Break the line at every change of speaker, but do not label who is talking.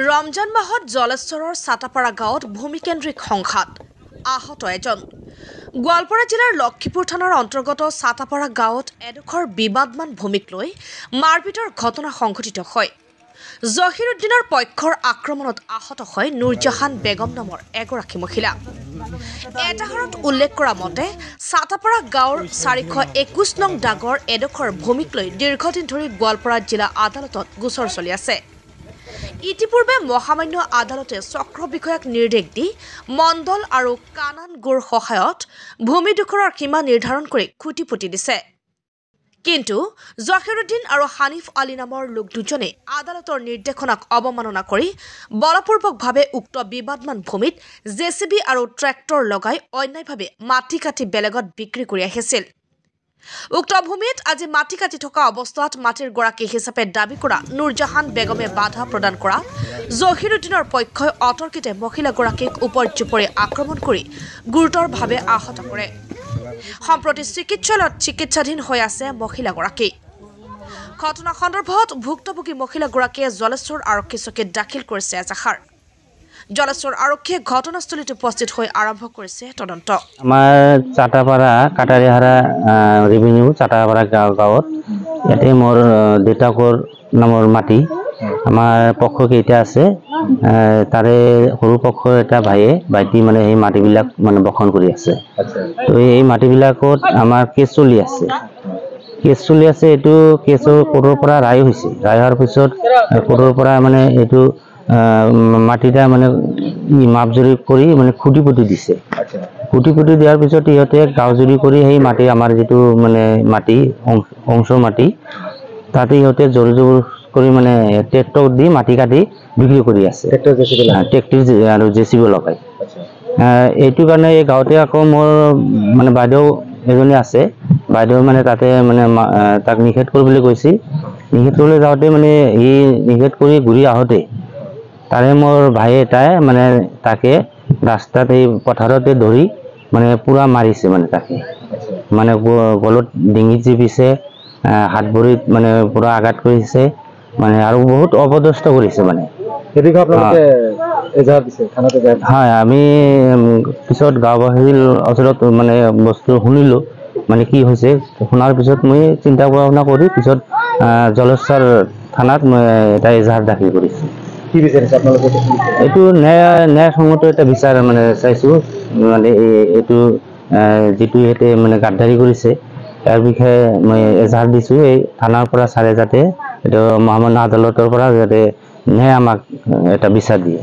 ৰমজান মাহত জলেশ্বৰৰ সাতাপাৰা গাঁৱত ভূমিকেন্দ্ৰিক সংঘাত আহত এজন গোৱালপাৰা জিলাৰ লক্ষীপুৰ থানাৰ অন্তৰ্গত সাতাপাৰা গাঁৱত এডোখৰ বিবাদমান ভূমিক লৈ মাৰপিটৰ ঘটনা সংঘটিত হয়। জহিৰুদ্দিনৰ পক্ষৰ আক্ৰমণত আহত হয় নুৰজাহান বেগম নামৰ এগৰাকী মহিলা। এটাহাৰত উল্লেখ কৰা মতে সাতাপাৰা গাঁৱৰ 421 নং দাগৰ এডোখৰ ভূমিক লৈ দীৰ্ঘদিন ধৰি গোৱালপাৰা জিলা আদালতত গোচৰ চলি আছে। ইতিপূৰ্বে মহামান্য আদালতে চক্ৰ বিষয়াক নিৰ্দেশ দি মণ্ডল আৰু কানান গুৰ সহায়ত ভূমি দখলৰ সীমা নিৰ্ধাৰণ কৰি খুঁটি পুতি দিছে। কিন্তু জহিৰুদ্দিন আৰু হানিফ আলী নামৰ লোক দুজনে আদালতৰ নিৰ্দেশনাক অৱমাননা কৰি বলপূৰ্বকভাৱে উক্ত বিবাদমান ভূমিত জেচিবি আৰু ট্ৰেক্টৰ লগাই অন্যায়ভাৱে মাটি কাটি বেলেগত বিক্ৰী কৰি আহিছিল। উক্ত ভূমিত আজি মাটি কাটি থকা অৱস্থাত মাটিৰ গৰাকী হিচাপে দাবী কৰা নুৰজাহান বেগমে বাধা প্ৰদান কৰা জহিৰুদ্দিনৰ পক্ষই অতৰ্কিতে মহিলাগৰাকীক উপৰ্যুপৰি আক্ৰমণ কৰি গুৰুতৰভাৱে আহত কৰে। সম্প্ৰতি চিকিৎসালয়ত চিকিৎসাধীন হৈ আছে মহিলাগৰাকী। ঘটনা সন্দৰ্ভত ভুক্তভোগী মহিলাগৰাকীয়ে জলেশ্বৰ আৰক্ষী চকীত দাখিল কৰিছে এজাহাৰ। জলেশ্বৰ আৰক্ষীয়ে ঘটনাস্থলীত উপস্থিত হৈ আৰম্ভ কৰিছে তদন্ত।
আমাৰ চাটাপাৰা কাটাৰিহাৰা ৰেভিনিউ চাটাপাৰা গাঁৱত ইয়াতে মোৰ দেউতাকৰ নামৰ মাটি আমাৰ পক্ষ কেইটা আছে, তাৰে সৰু পক্ষৰ এটা ভাইটি মানে এই মাটিবিলাক মানে বখন কৰি আছে। তো এই মাটিবিলাকত আমাৰ কেছ চলি আছে। এইটো কেছৰ কোৰ্টৰ পৰা ৰায় হৈছে। ৰায় হোৱাৰ পিছত কোৰ্টৰ পৰা মানে এইটো মাটিটা মানে মাপজুৰি কৰি মানে খুঁটি পুতি দিছে। খুঁটি পুতি দিয়াৰ পিছত ইহঁতে গাঁওজুৰি কৰি সেই মাটি আমাৰ যিটো মানে মাটি অংশ মাটি তাতে ইহঁতে জোৰ কৰি মানে ট্ৰেক্টৰ দি মাটি কাটি বিক্ৰী কৰি আছে। ট্ৰেক্টৰ আৰু জেচিবি লগাই। এইটো কাৰণে এই গাঁৱতে আকৌ মোৰ মানে বাইদেউ এজনী আছে। বাইদেউ মানে তাতে মানে তাক নিষেধ কৰিবলৈ কৈছিল। নিষেধ কৰিবলৈ যাওঁতে মানে সি নিষেধ কৰি ঘূৰি আহোঁতে তাৰে মোৰ ভাই এটাই মানে তাকে ৰাস্তাত এই পথাৰতে ধৰি মানে পুৰা মাৰিছে, মানে তাকে মানে গলত ডিঙিত জিপিছে, হাত ভৰিত মানে পুৰা আঘাত কৰিছে মানে আৰু বহুত অপদস্থ কৰিছে মানে। হয়, আমি পিছত গাঁওবাসীৰ ওচৰত মানে বস্তু শুনিলোঁ, মানে কি হৈছে শুনাৰ পিছত মই চিন্তা ভাৱনা কৰি পিছত জলেশ্বৰ থানাত মই এটা এজাহাৰ দাখিল কৰিছোঁ। এইটো ন্যায়সংগত এটা বিচাৰ মানে চাইছোঁ, মানে এইটো যিটো ইয়াতে মানে গাদ্দাৰি কৰিছে ইয়াৰ বিষয়ে মই এজাহাৰ দিছোঁ। এই থানাৰ পৰা ছাৰে যাতে এইটো মহামান্য আদালতৰ পৰা যাতে ন্যায় আমাক এটা বিচাৰ দিয়ে।